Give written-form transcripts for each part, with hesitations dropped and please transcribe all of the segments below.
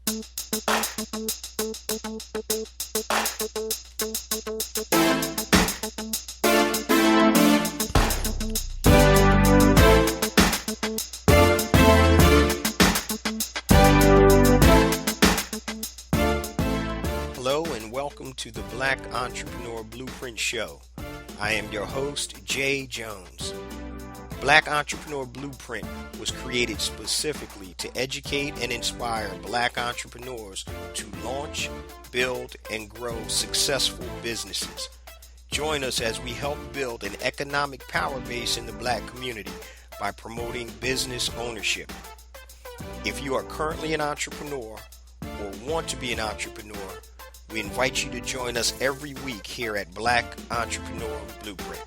Hello and welcome to the Black Entrepreneur Blueprint Show. I am your host, Jay Jones. Black Entrepreneur Blueprint was created specifically to educate and inspire Black entrepreneurs to launch, build, and grow successful businesses. Join us as we help build an economic power base in the Black community by promoting business ownership. If you are currently an entrepreneur or want to be an entrepreneur, we invite you to join us every week here at Black Entrepreneur Blueprint.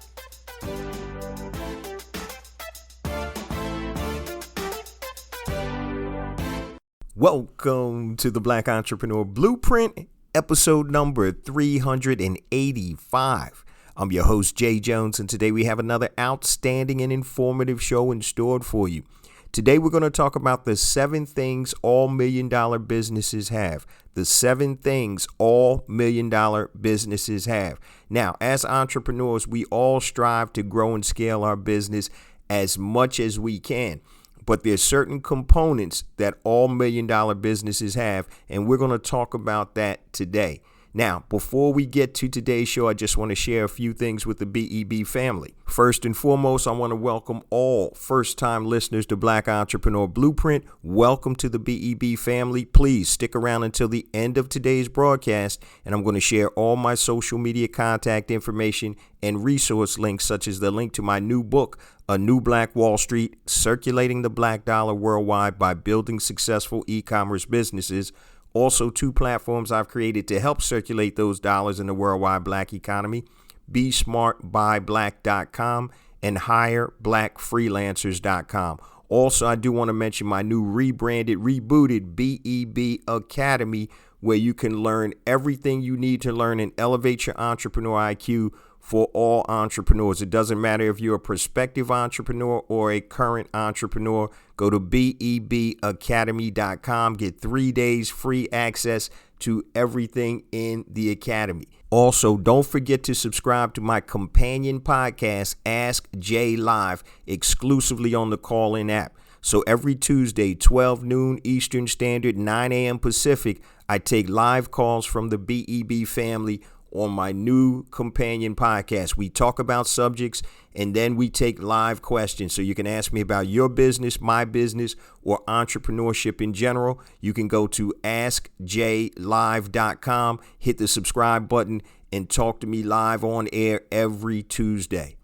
Welcome to the Black Entrepreneur Blueprint, episode number 385. I'm your host, Jay Jones, and today we have another outstanding and informative show in store for you. Today we're going to talk about the 7 things all million-dollar businesses have. The 7 things all million-dollar businesses have. Now, as entrepreneurs, we all strive to grow and scale our business as much as we can. But there's certain components that all million-dollar businesses have, and we're going to talk about that today. Now, before we get to today's show, I just want to share a few things with the BEB family. First and foremost, I want to welcome all first-time listeners to Black Entrepreneur Blueprint. Welcome to the BEB family. Please stick around until the end of today's broadcast, and I'm going to share all my social media contact information and resource links, such as the link to my new book, A New Black Wall Street, Circulating the Black Dollar Worldwide by Building Successful eCommerce Businesses. Also, 2 platforms I've created to help circulate those dollars in the worldwide Black economy, BeSmartByBlack.com and HireBlackFreelancers.com. Also, I do want to mention my new rebooted BEB Academy, where you can learn everything you need to learn and elevate your entrepreneur IQ for all entrepreneurs. It doesn't matter if you're a prospective entrepreneur or a current entrepreneur. Go to bebacademy.com. Get 3 days free access to everything in the academy. Also, don't forget to subscribe to my companion podcast, Ask Jay Live, exclusively on the Call-In app. So every Tuesday, 12 noon Eastern Standard, 9 a.m. Pacific, I take live calls from the BEB family on my new companion podcast. We talk about subjects and then we take live questions. So you can ask me about your business, my business, or entrepreneurship in general. You can go to askjlive.com, hit the subscribe button, and talk to me live on air every Tuesday.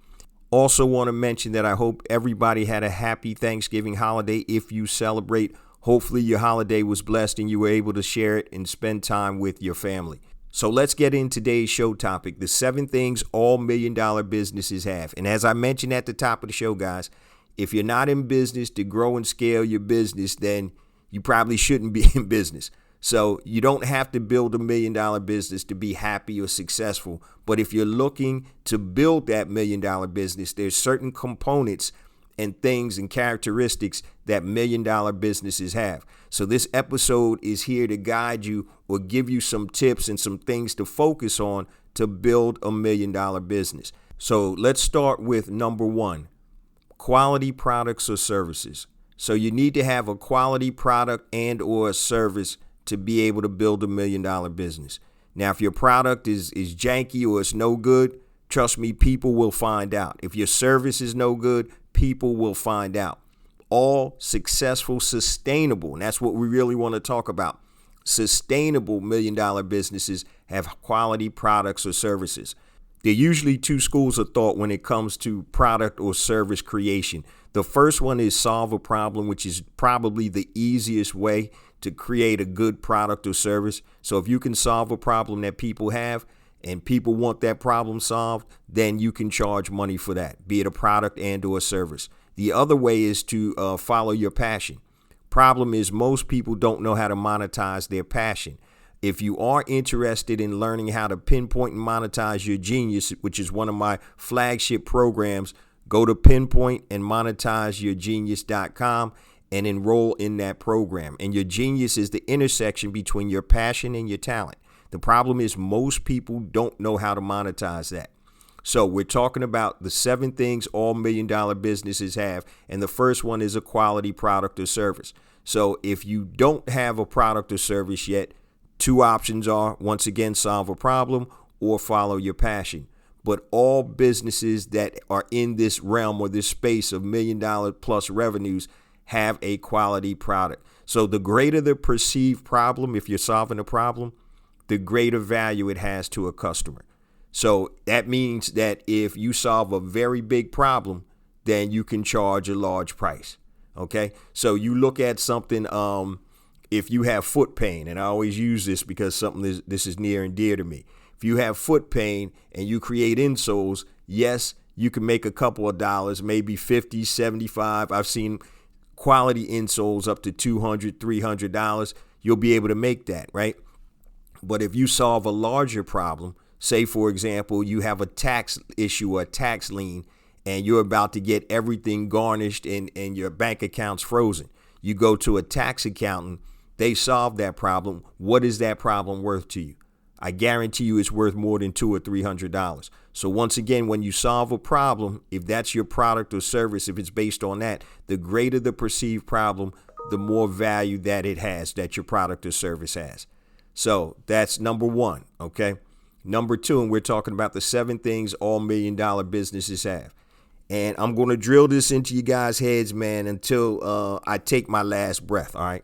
Also want to mention that I hope everybody had a happy Thanksgiving holiday if you celebrate. Hopefully your holiday was blessed and you were able to share it and spend time with your family. So let's get into today's show topic, the 7 things all million-dollar businesses have. And as I mentioned at the top of the show, guys, if you're not in business to grow and scale your business, then you probably shouldn't be in business. So you don't have to build $1 million business to be happy or successful. But if you're looking to build that $1 million business, there's certain components and things and characteristics that $1 million businesses have. So this episode is here to guide you or give you some tips and some things to focus on to build a $1 million business. So let's start with number 1, quality products or services. So you need to have a quality product and or a service to be able to build a $1 million business. Now, if your product is janky or it's no good, trust me, people will find out. If your service is no good, people will find out. All successful, sustainable, and that's what we really want to talk about. Sustainable $1 million businesses have quality products or services. There are usually 2 schools of thought when it comes to product or service creation. The first one is solve a problem, which is probably the easiest way to create a good product or service. So if you can solve a problem that people have and people want that problem solved, then you can charge money for that, be it a product and or a service. The other way is to follow your passion. Problem is most people don't know how to monetize their passion. If you are interested in learning how to pinpoint and monetize your genius, which is one of my flagship programs, go to pinpointandmonetizeyourgenius.com and enroll in that program. And your genius is the intersection between your passion and your talent. The problem is most people don't know how to monetize that. So we're talking about the 7 things all $1 million businesses have. And the first one is a quality product or service. So if you don't have a product or service yet, 2 options are, once again, solve a problem or follow your passion. But all businesses that are in this realm or this space of $1 million plus revenues have a quality product. So the greater the perceived problem, if you're solving a problem, the greater value it has to a customer. So that means that if you solve a very big problem, then you can charge a large price. Okay. So you look at something, if you have foot pain, and I always use this because this is near and dear to me. If you have foot pain and you create insoles, yes, you can make a couple of dollars, maybe 50, 75. I've seen quality insoles up to $200, $300. You'll be able to make that, right? But if you solve a larger problem, say, for example, you have a tax issue or a tax lien, and you're about to get everything garnished and your bank account's frozen. You go to a tax accountant, they solve that problem. What is that problem worth to you? I guarantee you it's worth more than $200 or $300. So once again, when you solve a problem, if that's your product or service, if it's based on that, the greater the perceived problem, the more value that it has, that your product or service has. So that's number 1, okay? Number 2, and we're talking about the 7 things all $1 million businesses have. And I'm going to drill this into you guys' heads, man, until I take my last breath, all right?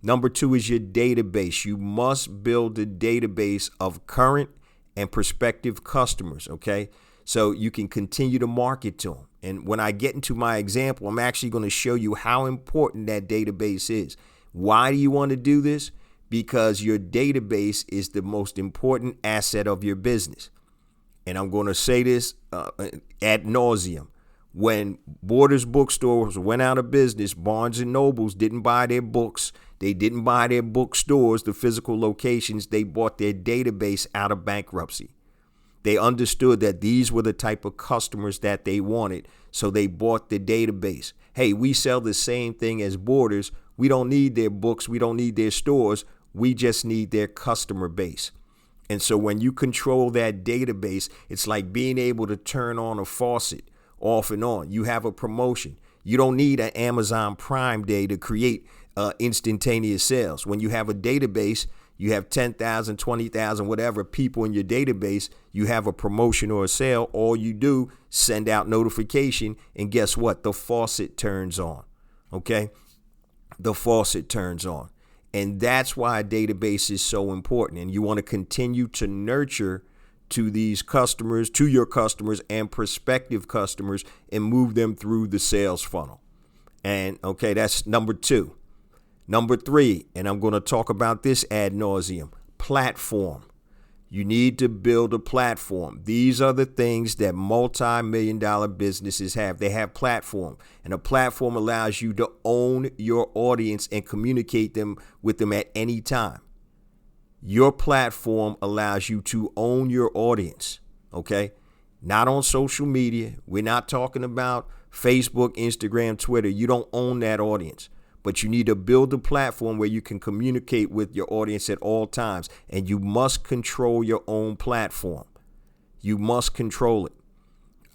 Number 2 is your database. You must build a database of current and prospective customers, okay? So you can continue to market to them. And when I get into my example, I'm actually going to show you how important that database is. Why do you want to do this? Because your database is the most important asset of your business. And I'm going to say this ad nauseum. When Borders bookstores went out of business, Barnes and Nobles didn't buy their books. They didn't buy their bookstores, the physical locations. They bought their database out of bankruptcy. They understood that these were the type of customers that they wanted, so they bought the database. Hey, we sell the same thing as Borders. We don't need their books. We don't need their stores. We just need their customer base. And so when you control that database, it's like being able to turn on a faucet off and on. You have a promotion. You don't need an Amazon Prime Day to create instantaneous sales. When you have a database, you have 10,000, 20,000, whatever people in your database, you have a promotion or a sale. All you do, send out notification, and guess what? The faucet turns on. Okay? The faucet turns on. And that's why a database is so important. And you want to continue to nurture to these customers, to your customers and prospective customers, and move them through the sales funnel. And okay, that's number 2. Number 3, and I'm going to talk about this ad nauseum, platform. You need to build a platform. These are the things that multi-million-dollar businesses have. They have platform, and a platform allows you to own your audience and communicate with them at any time. Your platform allows you to own your audience, okay? Not on social media. We're not talking about Facebook, Instagram, Twitter. You don't own that audience. But you need to build a platform where you can communicate with your audience at all times. And you must control your own platform. You must control it.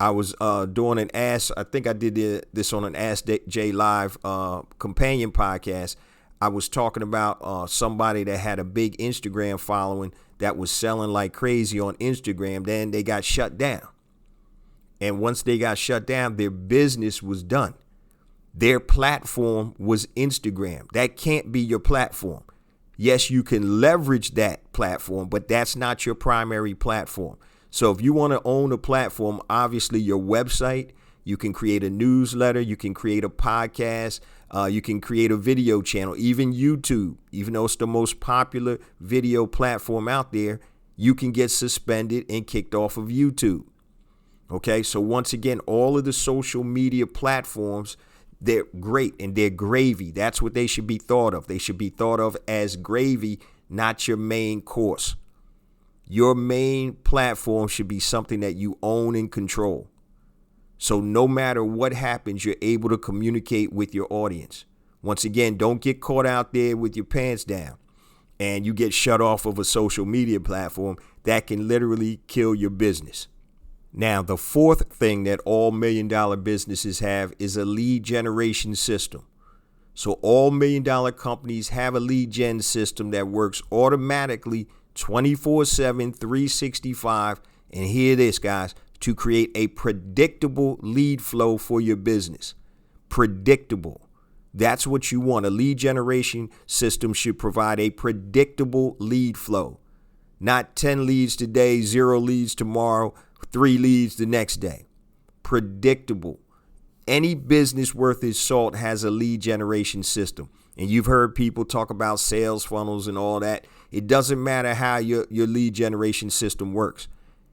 I was doing an Ask, I think I did this on an Ask Jay Live companion podcast. I was talking about somebody that had a big Instagram following that was selling like crazy on Instagram. Then they got shut down. And once they got shut down, their business was done. Their platform was Instagram. That can't be your platform. Yes, you can leverage that platform, but that's not your primary platform. So if you want to own a platform, obviously your website, you can create a newsletter, you can create a podcast, you can create a video channel, even YouTube, even though it's the most popular video platform out there, you can get suspended and kicked off of YouTube. Okay, so once again, all of the social media platforms, they're great and they're gravy. That's what they should be thought of. They should be thought of as gravy, not your main course. Your main platform should be something that you own and control. So no matter what happens, you're able to communicate with your audience. Once again, don't get caught out there with your pants down and you get shut off of a social media platform. That can literally kill your business. Now, the fourth thing that all $1 million businesses have is a lead generation system. So all $1 million companies have a lead gen system that works automatically 24/7, 365. And hear this, guys, to create a predictable lead flow for your business. Predictable. That's what you want. A lead generation system should provide a predictable lead flow. Not 10 leads today, 0 leads tomorrow, 3 leads the next day. Predictable. Any business worth its salt has a lead generation system. And you've heard people talk about sales funnels and all that. It doesn't matter how your lead generation system works.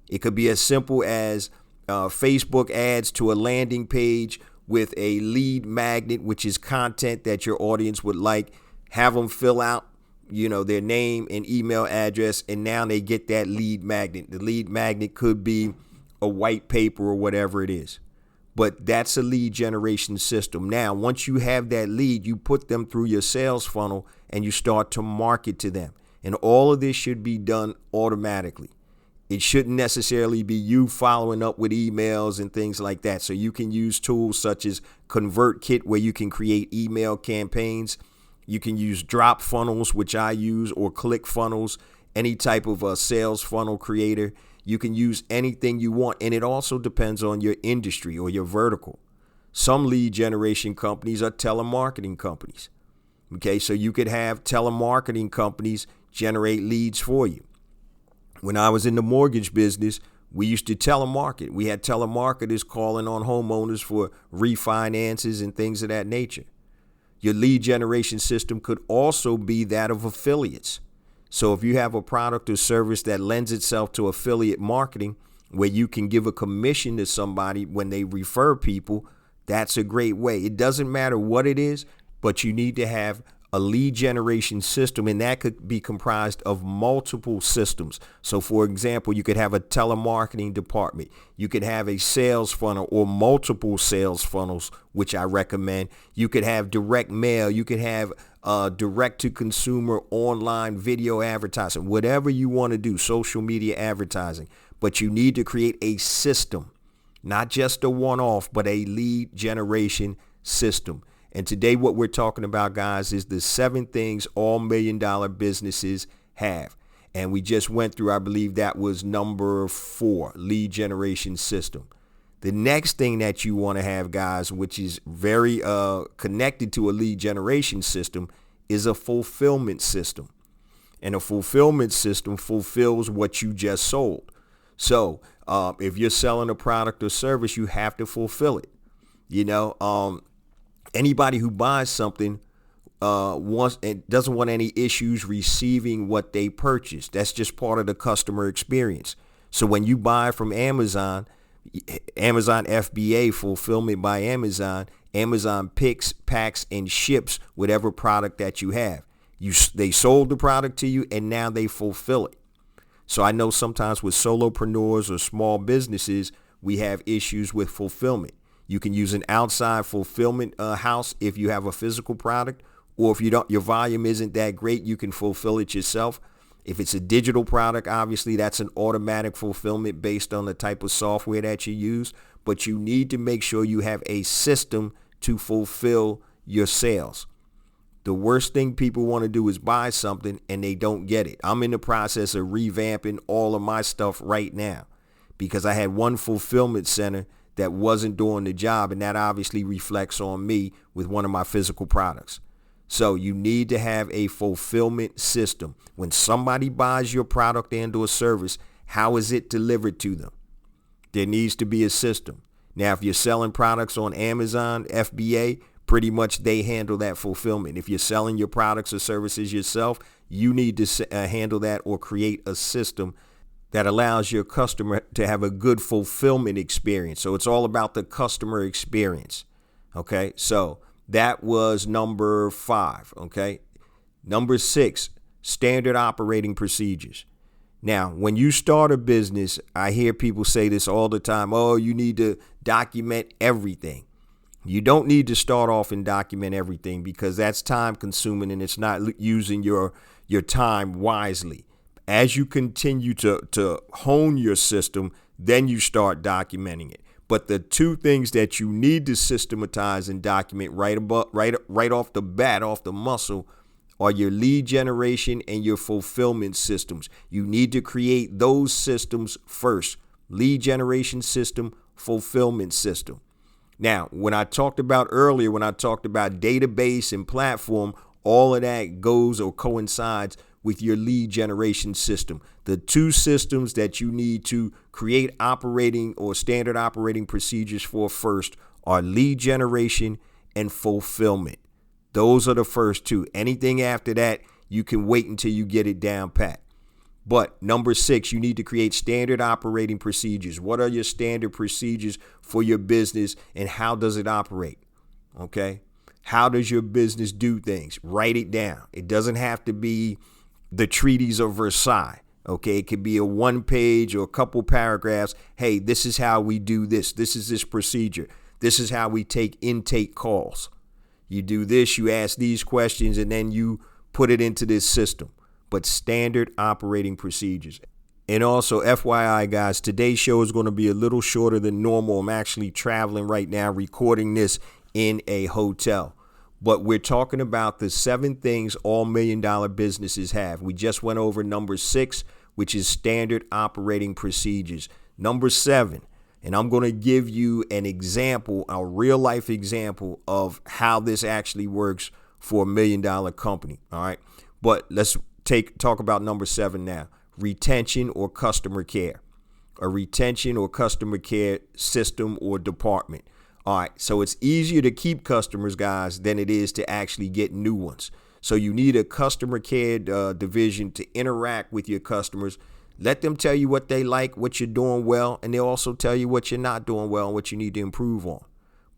It could be as simple as Facebook ads to a landing page with a lead magnet, which is content that your audience would like. Have them fill out, their name and email address, and now they get that lead magnet. The lead magnet could be a white paper or whatever it is. But that's a lead generation system. Now, once you have that lead, you put them through your sales funnel and you start to market to them. And all of this should be done automatically. It shouldn't necessarily be you following up with emails and things like that. So you can use tools such as ConvertKit, where you can create email campaigns. You can use drop funnels, which I use, or click funnels, any type of a sales funnel creator. You can use anything you want. And it also depends on your industry or your vertical. Some lead generation companies are telemarketing companies. Okay, so you could have telemarketing companies generate leads for you. When I was in the mortgage business, we used to telemarket. We had telemarketers calling on homeowners for refinances and things of that nature. Your lead generation system could also be that of affiliates. So if you have a product or service that lends itself to affiliate marketing, where you can give a commission to somebody when they refer people, that's a great way. It doesn't matter what it is, but you need to have a lead generation system, and that could be comprised of multiple systems. So for example, you could have a telemarketing department. You could have a sales funnel or multiple sales funnels, which I recommend. You could have direct mail. You could have direct to consumer online video advertising, whatever you want to do, social media advertising. But you need to create a system, not just a one-off, but a lead generation system. And today what we're talking about, guys, is the 7 things all $1 million businesses have. And we just went through, I believe that was number 4, lead generation system. The next thing that you want to have, guys, which is very connected to a lead generation system, is a fulfillment system. And a fulfillment system fulfills what you just sold. So if you're selling a product or service, you have to fulfill it. Anybody who buys something wants and doesn't want any issues receiving what they purchased. That's just part of the customer experience. So when you buy from Amazon FBA, fulfillment by Amazon, Amazon picks, packs, and ships whatever product that you have. They sold the product to you, and now they fulfill it. So I know sometimes with solopreneurs or small businesses, we have issues with fulfillment. You can use an outside fulfillment house if you have a physical product, or if your volume isn't that great, you can fulfill it yourself. If it's a digital product, obviously that's an automatic fulfillment based on the type of software that you use. But you need to make sure you have a system to fulfill your sales. The worst thing people want to do is buy something and they don't get it. I'm in the process of revamping all of my stuff right now because I had one fulfillment center that wasn't doing the job, and that obviously reflects on me with one of my physical products. So you need to have a fulfillment system. When somebody buys your product and or service, how is it delivered to them? There needs to be a system. Now, if you're selling products on Amazon FBA, pretty much they handle that fulfillment. If you're selling your products or services yourself, you need to handle that or create a system that allows your customer to have a good fulfillment experience. So it's all about the customer experience. Okay, so that was number 5. Okay, number 6, standard operating procedures. Now, when you start a business, I hear people say this all the time. Oh, you need to document everything. You don't need to start off and document everything because that's time consuming and it's not using your time wisely. As you continue to hone your system, then you start documenting it. But the two things that you need to systematize and document right off the bat, off the muscle, are your lead generation and your fulfillment systems. You need to create those systems first. Lead generation system, fulfillment system. Now, when I talked about database and platform, all of that goes or coincides with your lead generation system. The two systems that you need to create operating or standard operating procedures for first are lead generation and fulfillment. Those are the first two. Anything after that, you can wait until you get it down pat. But number 6, you need to create standard operating procedures. What are your standard procedures for your business and how does it operate? Okay. How does your business do things? Write it down. It doesn't have to be the treaties of Versailles. Okay. It could be a 1-page or a couple paragraphs. Hey, this is how we do this. This is this procedure. This is how we take intake calls. You do this, you ask these questions, and then you put it into this system. But standard operating procedures. And also, FYI, guys, today's show is going to be a little shorter than normal. I'm actually traveling right now, recording this in a hotel. But we're talking about the 7 things all $1 million businesses have. We just went over number 6, which is standard operating procedures. Number 7, and I'm going to give you an example, a real life example of how this actually works for $1 million company. All right. But let's talk about number 7 now. Retention or customer care. A retention or customer care system or department. All right. So it's easier to keep customers, guys, than it is to actually get new ones. So you need a customer care division to interact with your customers. Let them tell you what they like, what you're doing well, and they'll also tell you what you're not doing well and what you need to improve on.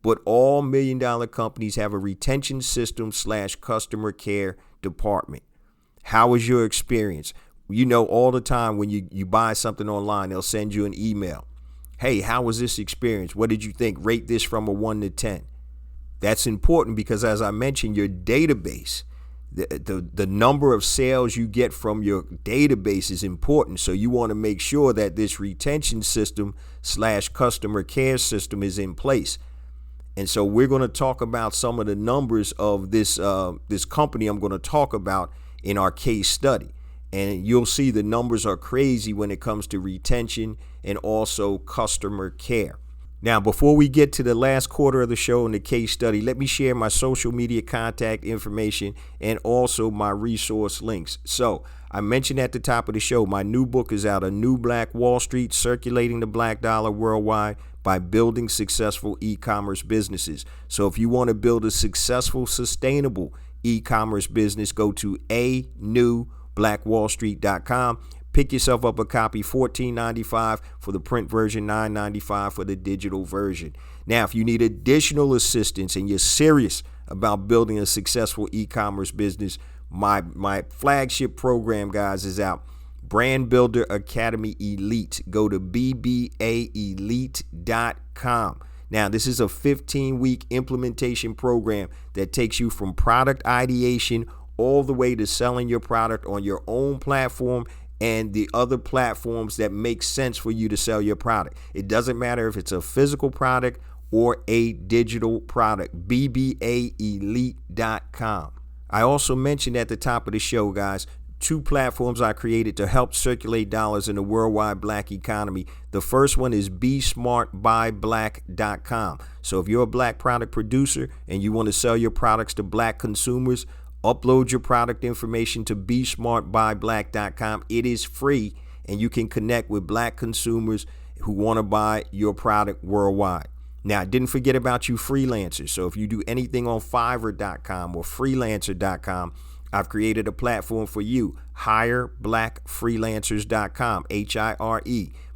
But all $1 million companies have a retention system / customer care department. How was your experience? You know, all the time when you buy something online, they'll send you an email. Hey, how was this experience? What did you think? Rate this from a 1 to 10. That's important because, as I mentioned, your database, the number of sales you get from your database is important. So you want to make sure that this retention system / customer care system is in place. And so we're going to talk about some of the numbers of this company I'm going to talk about in our case study. And you'll see the numbers are crazy when it comes to retention and also customer care. Now, before we get to the last quarter of the show in the case study, let me share my social media contact information and also my resource links. So I mentioned at the top of the show, my new book is out, A New Black Wall Street, Circulating the Black Dollar Worldwide by Building Successful E-Commerce Businesses. So if you want to build a successful, sustainable e-commerce business, go to anewblackwallstreet.com. Pick yourself up a copy, $14.95 for the print version, $9.95 for the digital version. Now, if you need additional assistance and you're serious about building a successful e-commerce business, my flagship program, guys, is out. Brand Builder Academy Elite. Go to bbaelite.com. Now, this is a 15-week implementation program that takes you from product ideation all the way to selling your product on your own platform and the other platforms that make sense for you to sell your product. It doesn't matter if it's a physical product or a digital product. bbaelite.com. I also mentioned at the top of the show, guys, 2 platforms I created to help circulate dollars in the worldwide black economy. The first one is besmartbyblack.com. So if you're a black product producer and you want to sell your products to black consumers, upload your product information to besmartbyblack.com. It is free and you can connect with black consumers who want to buy your product worldwide. Now, I didn't forget about you freelancers. So if you do anything on Fiverr.com or freelancer.com, I've created a platform for you. HireBlackFreelancers.com, HIRE,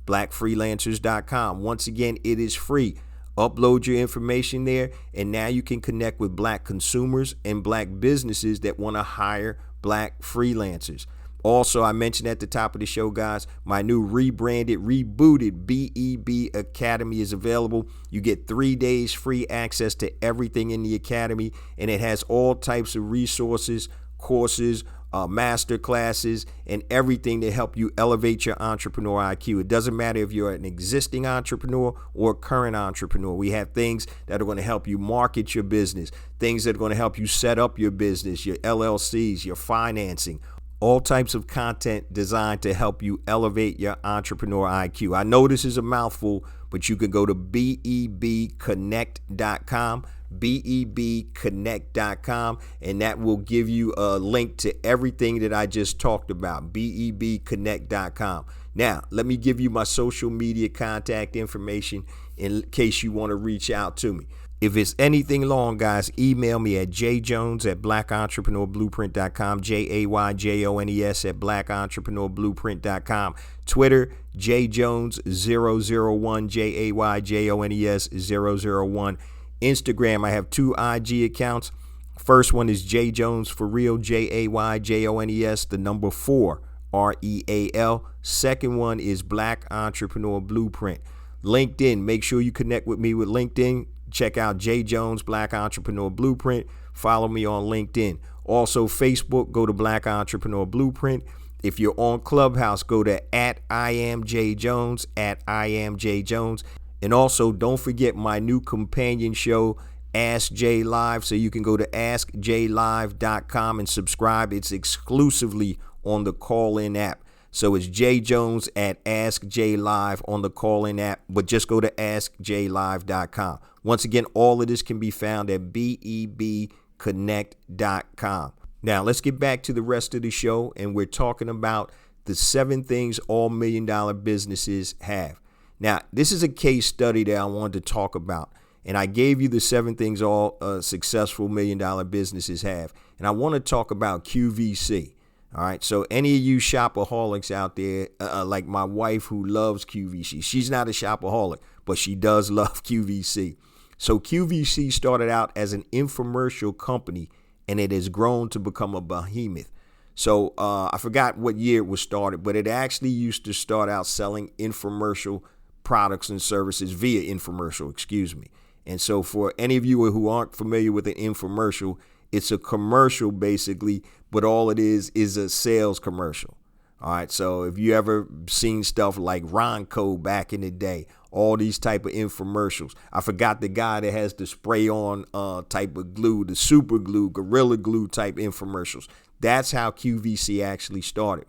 blackfreelancers.com. Once again, it is free. Upload your information there, and now you can connect with black consumers and black businesses that want to hire black freelancers. Also, I mentioned at the top of the show, guys, my new rebranded, rebooted BEB Academy is available. You get 3 days free access to everything in the academy, and it has all types of resources, courses, master classes, and everything to help you elevate your entrepreneur IQ. It doesn't matter if you're an existing entrepreneur or a current entrepreneur. We have things that are going to help you market your business, things that are going to help you set up your business, your LLCs, your financing, all types of content designed to help you elevate your entrepreneur IQ. I know this is a mouthful, but you can go to bebconnect.com, bebconnect.com, and that will give you a link to everything that I just talked about, bebconnect.com. Now, let me give you my social media contact information in case you want to reach out to me. If it's anything long, guys, email me at jjones@blackentrepreneurblueprint.com, JAYJONES@blackentrepreneurblueprint.com. Twitter, jjones001, JAYJONES001. Instagram, I have 2 IG accounts. First one is jjones for real, JAYJONES, the number 4, REAL. Second one is Black Entrepreneur Blueprint. LinkedIn, make sure you connect with me with LinkedIn. Check out J Jones Black Entrepreneur Blueprint. Follow me on LinkedIn. Also, Facebook, go to Black Entrepreneur Blueprint. If you're on Clubhouse, go to @IamJJones, @IamJJones. And also, don't forget my new companion show, Ask J Live. So you can go to askjlive.com and subscribe. It's exclusively on the call-in app. So it's J Jones at Ask J Live on the call-in app, but just go to askjlive.com. Once again, all of this can be found at bebconnect.com. Now, let's get back to the rest of the show, and we're talking about the 7 things all $1 million businesses have. Now, this is a case study that I wanted to talk about, and I gave you the 7 things all successful $1 million businesses have, and I want to talk about QVC. All right, so any of you shopaholics out there, like my wife who loves QVC, she's not a shopaholic, but she does love QVC. So QVC started out as an infomercial company, and it has grown to become a behemoth. So I forgot what year it was started, but it actually used to start out selling infomercial products and services via infomercial, excuse me. And so for any of you who aren't familiar with an infomercial, it's a commercial basically, but all it is a sales commercial. All right, so if you ever seen stuff like Ronco back in the day, all these type of infomercials. I forgot the guy that has the spray on type of glue, the super glue, Gorilla Glue type infomercials. That's how QVC actually started.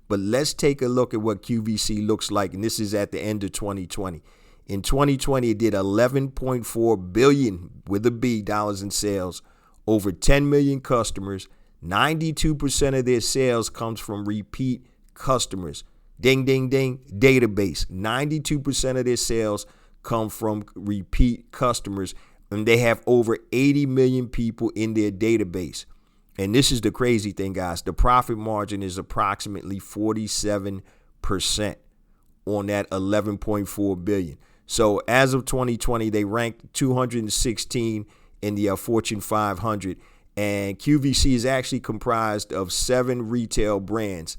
But let's take a look at what QVC looks like, and this is at the end of 2020. In 2020, it did $11.4 billion with a B dollars in sales, over 10 million customers. 92% of their sales comes from repeat customers. Ding, ding, ding, database. 92% of their sales come from repeat customers, and they have over 80 million people in their database. And this is the crazy thing, guys. The profit margin is approximately 47% on that $11.4 billion. So as of 2020, they ranked 216 in the Fortune 500. And QVC is actually comprised of 7 retail brands.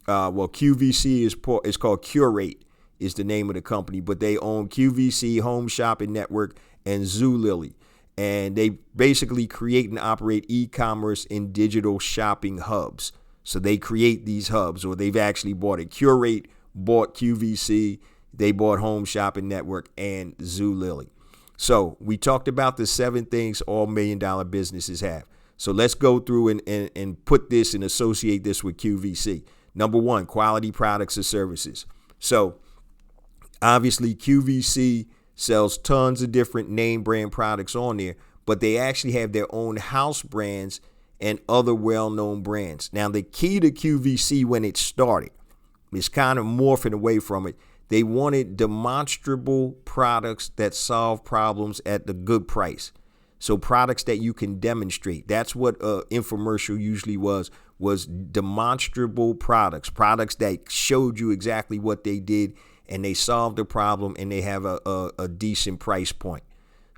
QVC is called Curate is the name of the company, but they own QVC, Home Shopping Network, and Zulily. And they basically create and operate e-commerce and digital shopping hubs. So they create these hubs, or they've actually bought it. Curate bought QVC, they bought Home Shopping Network, and Zulily. So we talked about the 7 things all $1 million businesses have. So let's go through and put this and associate this with QVC. Number 1, quality products or services. So obviously QVC sells tons of different name brand products on there, but they actually have their own house brands and other well-known brands. Now, the key to QVC when it started is kind of morphing away from it. They wanted demonstrable products that solve problems at the good price. So products that you can demonstrate. That's what an infomercial usually was demonstrable products that showed you exactly what they did, and they solved the problem, and they have a decent price point.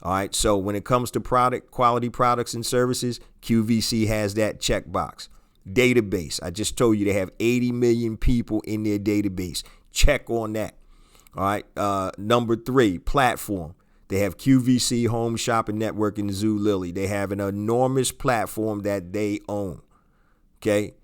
All right, so when it comes to quality products and services, QVC has that checkbox. Database. I just told you they have 80 million people in their database. Check on that. All right. Number 3, platform. They have QVC, Home Shopping Network, and Zulily. They have an enormous platform that they own. Okay.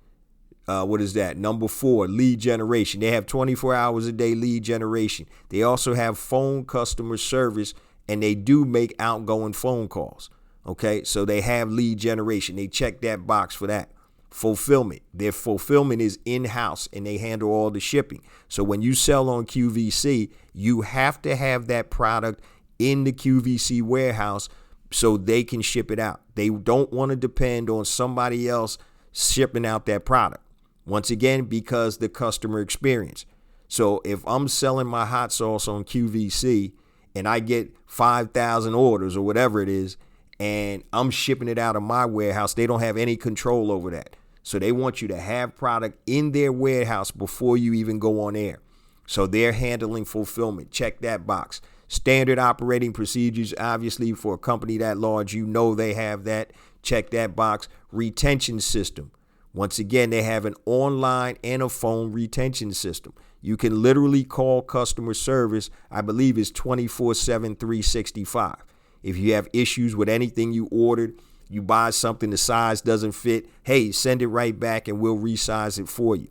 What is that? Number 4, lead generation. They have 24 hours a day lead generation. They also have phone customer service, and they do make outgoing phone calls. Okay. So they have lead generation. They check that box for that. Fulfillment. Their fulfillment is in-house, and they handle all the shipping. So when you sell on QVC, you have to have that product in the QVC warehouse so they can ship it out. They don't want to depend on somebody else shipping out that product. Once again, because the customer experience. So if I'm selling my hot sauce on QVC and I get 5,000 orders or whatever it is, and I'm shipping it out of my warehouse, they don't have any control over that. So they want you to have product in their warehouse before you even go on air. So they're handling fulfillment. Check that box. Standard operating procedures, obviously, for a company that large, you know they have that. Check that box. Retention system. Once again, they have an online and a phone retention system. You can literally call customer service, I believe it's 24/7, 365. If you have issues with anything you ordered, you buy something, the size doesn't fit, hey, send it right back and we'll resize it for you.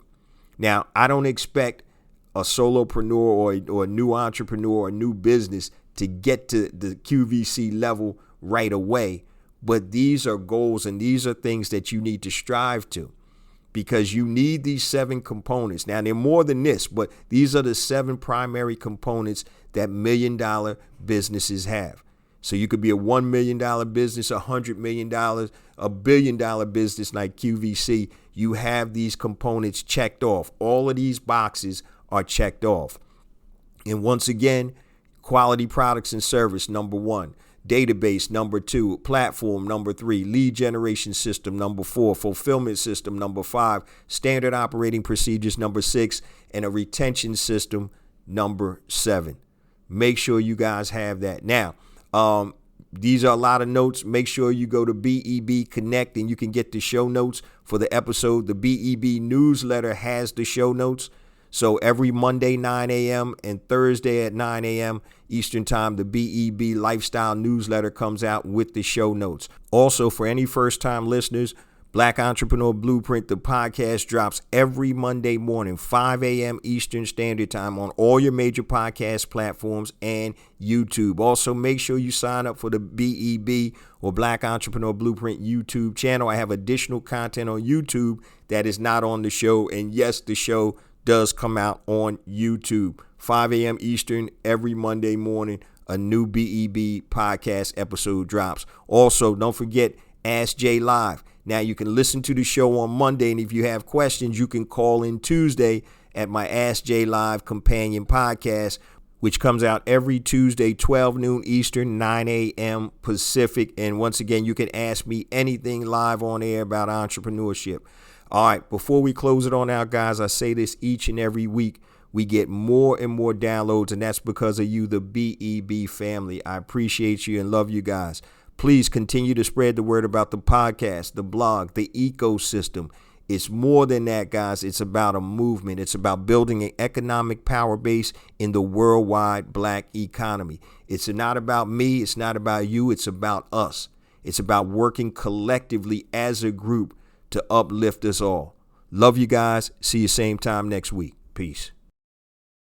Now, I don't expect a solopreneur or a new entrepreneur or a new business to get to the QVC level right away. But these are goals and these are things that you need to strive to, because you need these 7 components. Now, they're more than this, but these are the 7 primary components that $1 million businesses have. So you could be a $1 million business, $100 million, $1 billion business like QVC. You have these components checked off. All of these boxes are checked off. And once again, quality products and service, number 1. Database, number 2. Platform, number 3. Lead generation system, number 4. Fulfillment system, number 5. Standard operating procedures, number 6. And a retention system, number 7. Make sure you guys have that. Now, these are a lot of notes. Make sure you go to BEB Connect and you can get the show notes for the episode. The BEB newsletter has the show notes. So every Monday, 9 a.m. and Thursday at 9 a.m. Eastern Time, the BEB Lifestyle newsletter comes out with the show notes. Also, for any first-time listeners, Black Entrepreneur Blueprint, the podcast drops every Monday morning, 5 a.m. Eastern Standard Time on all your major podcast platforms and YouTube. Also, make sure you sign up for the BEB or Black Entrepreneur Blueprint YouTube channel. I have additional content on YouTube that is not on the show. And yes, the show does come out on YouTube. 5 a.m. Eastern every Monday morning, a new BEB podcast episode drops. Also, don't forget Ask Jay Live. Now, you can listen to the show on Monday, and if you have questions, you can call in Tuesday at my Ask Jay Live companion podcast, which comes out every Tuesday, 12 noon Eastern, 9 a.m. Pacific. And once again, you can ask me anything live on air about entrepreneurship. All right, before we close it on out, guys, I say this each and every week. We get more and more downloads, and that's because of you, the BEB family. I appreciate you and love you guys. Please continue to spread the word about the podcast, the blog, the ecosystem. It's more than that, guys. It's about a movement. It's about building an economic power base in the worldwide Black economy. It's not about me. It's not about you. It's about us. It's about working collectively as a group to uplift us all. Love you guys. See you same time next week. Peace.